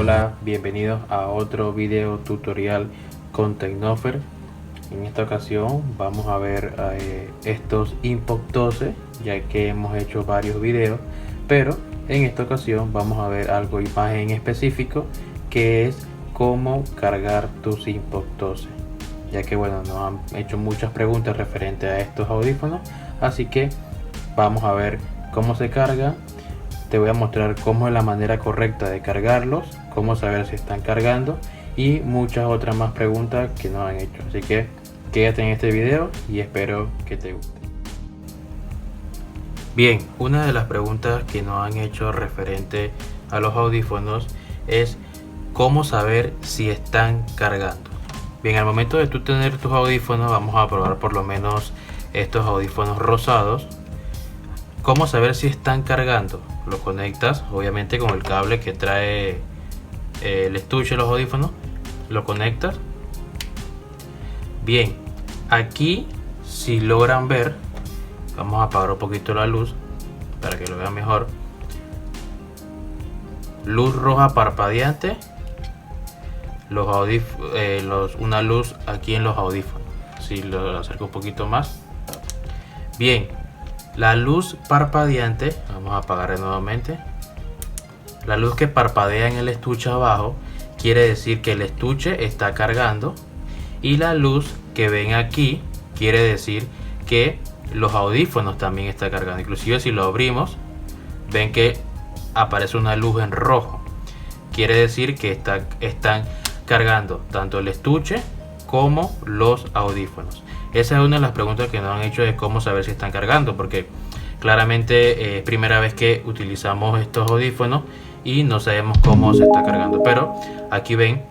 Hola, bienvenidos a otro video tutorial con Tecnofer. En esta ocasión vamos a ver estos input 12, ya que hemos hecho varios videos, pero en esta ocasión vamos a ver algo más en específico, que es cómo cargar tus input 12, ya que bueno, nos han hecho muchas preguntas referente a estos audífonos, así que vamos a ver cómo se carga. Te voy a mostrar cómo es la manera correcta de cargarlos, cómo saber si están cargando y muchas otras más preguntas que nos han hecho. Así que quédate en este video y espero que te guste. Bien, una de las preguntas que nos han hecho referente a los audífonos es cómo saber si están cargando. Bien, al momento de tú tener tus audífonos, vamos a probar por lo menos estos audífonos rosados. ¿Cómo saber si están cargando? Lo conectas obviamente con el cable que trae el estuche de los audífonos, lo conectas. Bien, aquí si logran ver, vamos a apagar un poquito la luz para que lo vean mejor. Luz roja parpadeante, una luz aquí en los audífonos. Si lo acerco un poquito más. Bien, la luz parpadeante, vamos a apagar nuevamente. La luz que parpadea en el estuche abajo quiere decir que el estuche está cargando, y la luz que ven aquí quiere decir que los audífonos también están cargando. Inclusive si lo abrimos, ven que aparece una luz en rojo. Quiere decir que están cargando tanto el estuche como los audífonos. Esa es una de las preguntas que nos han hecho, de cómo saber si están cargando, porque claramente es primera vez que utilizamos estos audífonos y no sabemos cómo se está cargando. Pero aquí ven,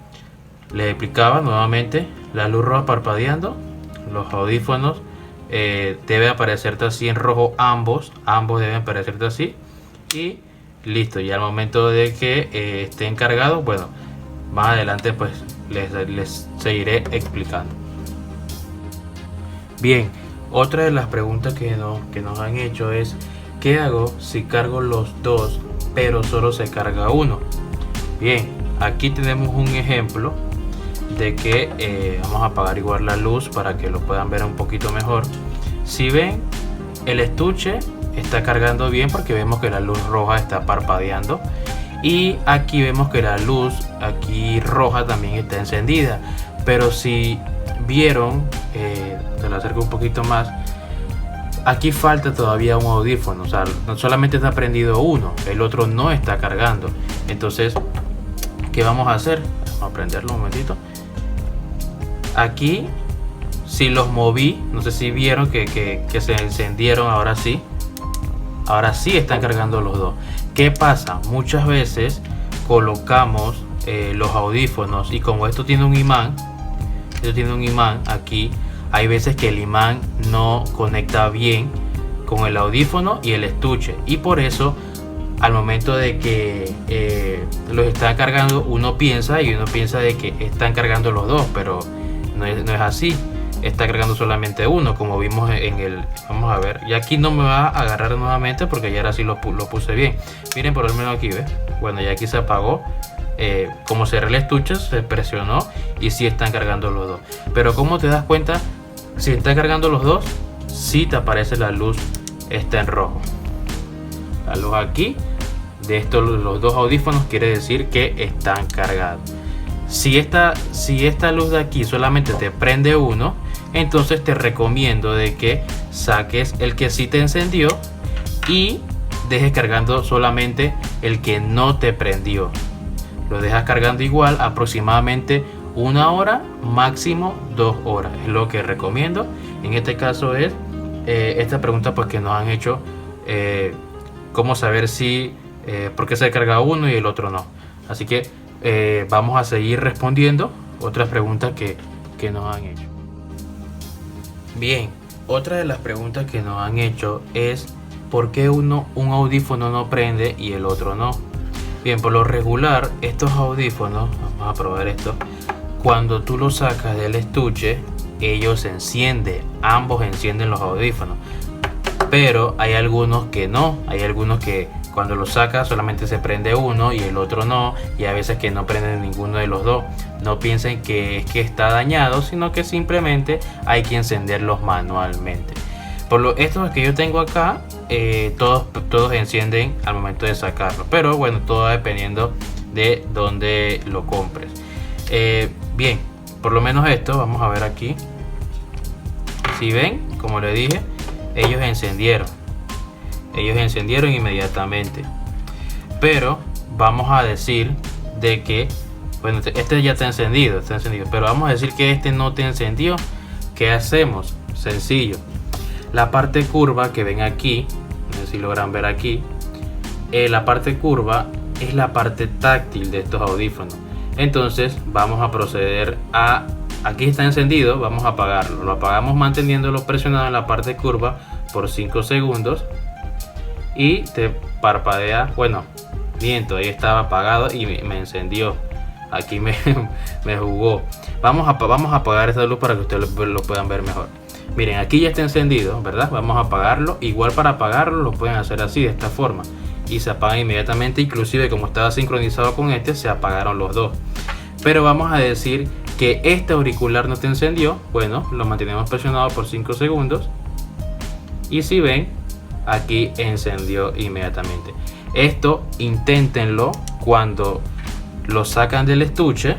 les explicaba nuevamente, la luz roja parpadeando, los audífonos debe aparecerte así en rojo, ambos deben aparecerte así, y listo. Y al momento de que estén cargados, bueno, más adelante pues les seguiré explicando. Bien, otra de las preguntas que nos han hecho es ¿qué hago si cargo los dos pero solo se carga uno? Bien, aquí tenemos un ejemplo de que vamos a apagar igual la luz para que lo puedan ver un poquito mejor. Si ven, el estuche está cargando bien porque vemos que la luz roja está parpadeando, y aquí vemos que la luz aquí roja también está encendida. Pero si vieron, te lo acerco un poquito más, aquí falta todavía un audífono, o sea, no solamente está prendido uno, el otro no está cargando. Entonces, ¿qué vamos a hacer? Vamos a prenderlo un momentito. Aquí, si los moví, no sé si vieron que se encendieron. Ahora sí están cargando los dos. ¿Qué pasa? Muchas veces colocamos los audífonos, y como esto tiene un imán, aquí, hay veces que el imán no conecta bien con el audífono y el estuche, y por eso al momento de que los está cargando, uno piensa de que están cargando los dos, pero no es así. Está cargando solamente uno, como vimos en el... Vamos a ver, y aquí no me va a agarrar nuevamente porque ya ahora sí lo puse bien. Miren, por lo menos aquí, ¿ves? Bueno, ya aquí se apagó. Como cerré el estuche, se presionó y sí están cargando los dos. Pero ¿cómo te das cuenta si están cargando los dos? Si te aparece la luz, está en rojo. La luz aquí de los dos audífonos quiere decir que están cargados. Si esta luz de aquí solamente te prende uno, entonces te recomiendo de que saques el que sí te encendió y dejes cargando solamente el que no te prendió. Lo dejas cargando igual aproximadamente 1 hora, máximo 2 horas. Es lo que recomiendo. En este caso es esta pregunta pues que nos han hecho, cómo saber si por qué se carga uno y el otro no. Así que vamos a seguir respondiendo otras preguntas que nos han hecho. Bien, otra de las preguntas que nos han hecho es ¿por qué un audífono no prende y el otro no? Bien, por lo regular estos audífonos, vamos a probar esto, cuando tú los sacas del estuche, ellos encienden, ambos encienden los audífonos. Pero hay algunos que no, hay algunos que cuando lo sacas solamente se prende uno y el otro no, y a veces que no prende ninguno de los dos. No piensen que es que está dañado, sino que simplemente hay que encenderlos manualmente. Estos que yo tengo acá, todos encienden al momento de sacarlo, pero bueno, todo dependiendo de dónde lo compres. Bien, por lo menos esto, vamos a ver aquí. Si ven, como les dije, ellos encendieron inmediatamente. Pero vamos a decir de que, bueno, este ya está encendido, pero vamos a decir que este no te encendió. ¿Qué hacemos? Sencillo. La parte curva que ven aquí, no sé si logran ver aquí, la parte curva es la parte táctil de estos audífonos. Entonces vamos a proceder a, aquí está encendido, vamos a apagarlo. Lo apagamos manteniéndolo presionado en la parte curva por 5 segundos y te parpadea, bueno, miento, ahí estaba apagado y me encendió. Aquí me jugó. Vamos a apagar esta luz para que ustedes lo puedan ver mejor. Miren, aquí ya está encendido, ¿verdad? Vamos a apagarlo. Igual para apagarlo lo pueden hacer así, de esta forma, y se apagan inmediatamente. Inclusive como estaba sincronizado con este, se apagaron los dos. Pero vamos a decir que este auricular no te encendió. Bueno, lo mantenemos presionado por 5 segundos y si ven, aquí encendió inmediatamente. Esto inténtenlo cuando lo sacan del estuche,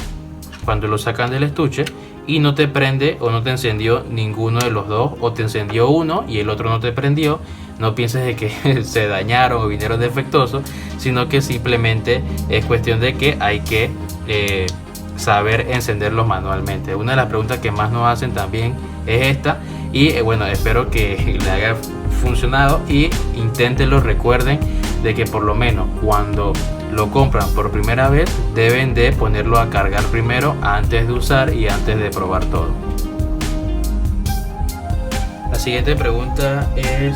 y no te prende o no te encendió ninguno de los dos, o te encendió uno y el otro no te prendió. No pienses de que se dañaron o vinieron defectuosos, sino que simplemente es cuestión de que hay que saber encenderlos manualmente. Una de las preguntas que más nos hacen también es esta, y bueno, espero que le haya funcionado y inténtenlo. Recuerden de que por lo menos cuando lo compran por primera vez deben de ponerlo a cargar primero antes de usar y antes de probar todo. La siguiente pregunta es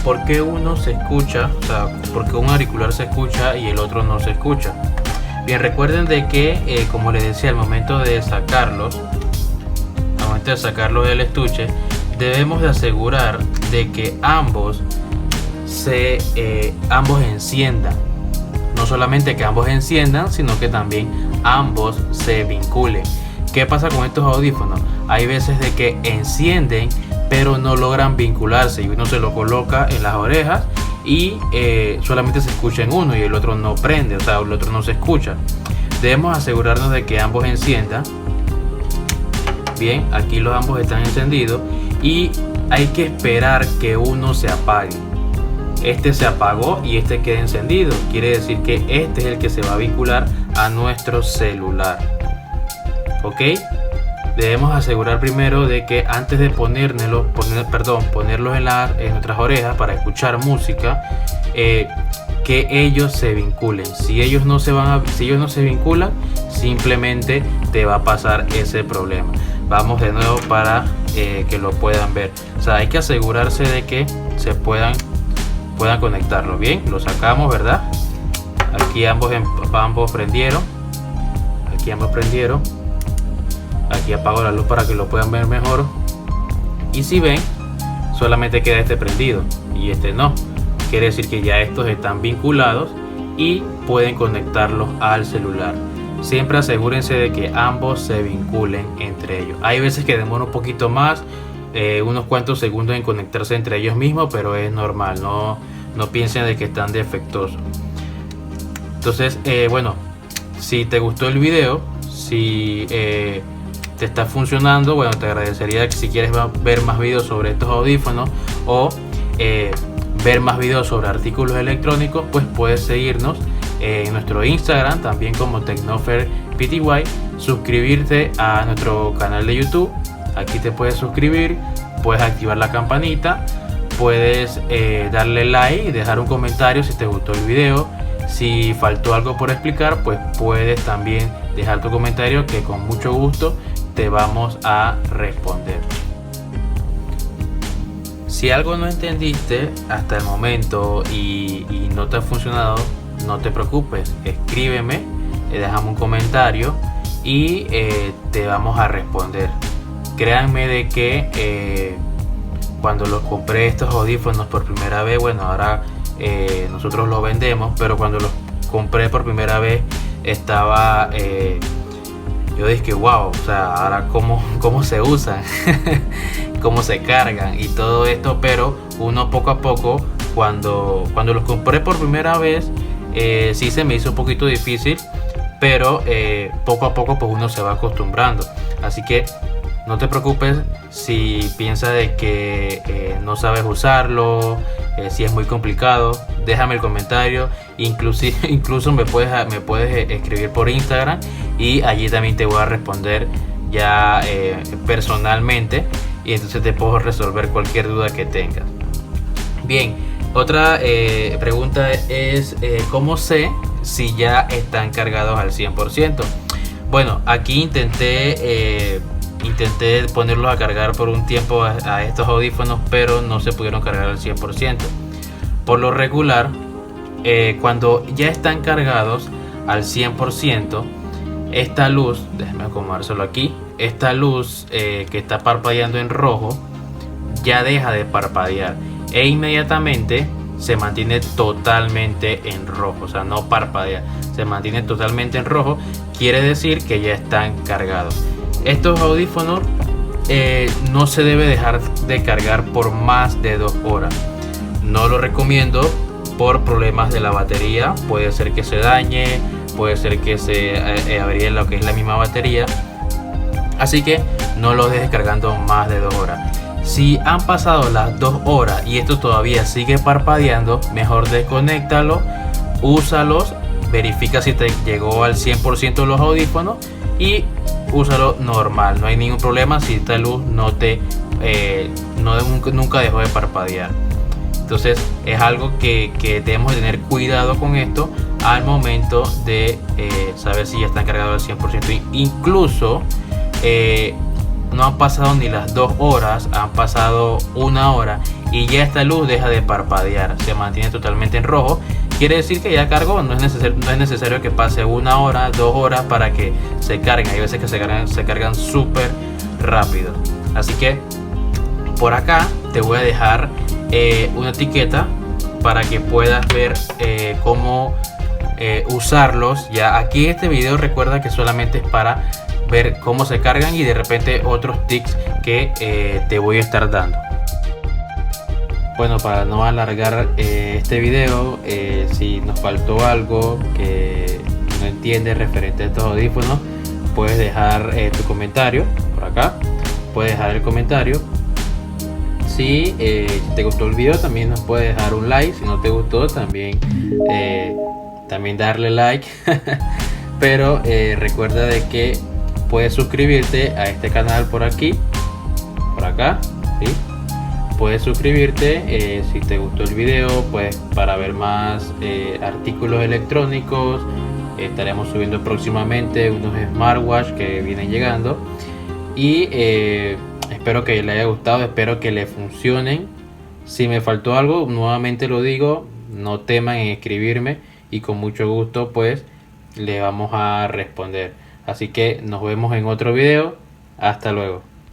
¿por qué uno se escucha? O sea, ¿por qué un auricular se escucha y el otro no se escucha? Bien, recuerden de que como les decía, al momento de sacarlos del estuche, debemos de asegurar de que ambos enciendan. No solamente que ambos enciendan, sino que también ambos se vinculen. ¿Qué pasa con estos audífonos? Hay veces de que encienden pero no logran vincularse, y uno se lo coloca en las orejas y solamente se escucha en uno y el otro no prende, o sea, el otro no se escucha. Debemos asegurarnos de que ambos enciendan. Bien, aquí los ambos están encendidos y hay que esperar que uno se apague. Este se apagó y este queda encendido. Quiere decir que este es el que se va a vincular a nuestro celular. ¿Ok? Debemos asegurar primero de que antes de ponerlos en nuestras orejas para escuchar música, que ellos se vinculen. Si ellos no se vinculan, simplemente te va a pasar ese problema. Vamos de nuevo para que lo puedan ver. O sea, hay que asegurarse de que se puedan conectarlo. Bien, lo sacamos, ¿verdad? Aquí ambos prendieron. Aquí apago la luz para que lo puedan ver mejor. Y si ven, solamente queda este prendido y este no. Quiere decir que ya estos están vinculados y pueden conectarlos al celular. Siempre asegúrense de que ambos se vinculen entre ellos. Hay veces que demora un poquito más, unos cuantos segundos en conectarse entre ellos mismos, pero es normal. No piensen de que están defectuosos. Entonces, bueno, si te gustó el video, si te está funcionando, bueno, te agradecería que si quieres ver más videos sobre estos audífonos o ver más videos sobre artículos electrónicos, pues puedes seguirnos en nuestro Instagram también como TecnoferPty, suscribirte a nuestro canal de YouTube. Aquí te puedes suscribir, puedes activar la campanita, puedes darle like y dejar un comentario si te gustó el video. Si faltó algo por explicar, pues puedes también dejar tu comentario, que con mucho gusto te vamos a responder. Si algo no entendiste hasta el momento y no te ha funcionado, no te preocupes, escríbeme, déjame un comentario y te vamos a responder. Créanme de que cuando los compré estos audífonos por primera vez, bueno, ahora nosotros los vendemos, pero cuando los compré por primera vez estaba, yo dije wow, o sea, ahora cómo se usan, cómo se cargan y todo esto, pero uno poco a poco, cuando los compré por primera vez, sí se me hizo un poquito difícil, pero poco a poco pues uno se va acostumbrando. Así que no te preocupes si piensas de que no sabes usarlo, si es muy complicado, déjame el comentario, incluso me puedes escribir por Instagram y allí también te voy a responder ya personalmente, y entonces te puedo resolver cualquier duda que tengas. Bien, otra pregunta es ¿cómo sé si ya están cargados al 100%? Bueno, aquí intenté ponerlos a cargar por un tiempo a estos audífonos, pero no se pudieron cargar al 100%. Por lo regular, cuando ya están cargados al 100%, esta luz, déjenme acomodárselo aquí, esta luz que está parpadeando en rojo ya deja de parpadear e inmediatamente se mantiene totalmente en rojo, o sea, no parpadea, se mantiene totalmente en rojo, quiere decir que ya están cargados. Estos audífonos no se debe dejar de cargar por más de 2 horas. No lo recomiendo por problemas de la batería, puede ser que se dañe, puede ser que se abría lo que es la misma batería, así que no lo dejes cargando más de 2 horas. Si han pasado las 2 horas y esto todavía sigue parpadeando, mejor desconéctalo, úsalos, verifica si te llegó al 100% los audífonos y úsalo normal, no hay ningún problema si esta luz nunca dejó de parpadear. Entonces es algo que debemos tener cuidado con esto al momento de saber si ya están cargados al 100%. Incluso no han pasado ni las 2 horas, han pasado 1 hora y ya esta luz deja de parpadear, se mantiene totalmente en rojo. Quiere decir que ya cargó, no es necesario que pase 1 hora, 2 horas para que se carguen. Hay veces que se cargan súper rápido. Así que por acá te voy a dejar una etiqueta para que puedas ver cómo usarlos. Ya aquí este video recuerda que solamente es para ver cómo se cargan y de repente otros tips que te voy a estar dando. Bueno, para no alargar este video, si nos faltó algo que no entiendes referente a estos audífonos, puedes dejar tu comentario por acá, puedes dejar el comentario. Si te gustó el video, también nos puedes dejar un like. Si no te gustó, también darle like. Pero recuerda de que puedes suscribirte a este canal por aquí, por acá, ¿sí? Puedes suscribirte si te gustó el video, pues para ver más artículos electrónicos. Estaremos subiendo próximamente unos smartwatch que vienen llegando y espero que le haya gustado, espero que le funcionen. Si me faltó algo, nuevamente lo digo, no teman en escribirme y con mucho gusto pues le vamos a responder. Así que nos vemos en otro video. Hasta luego.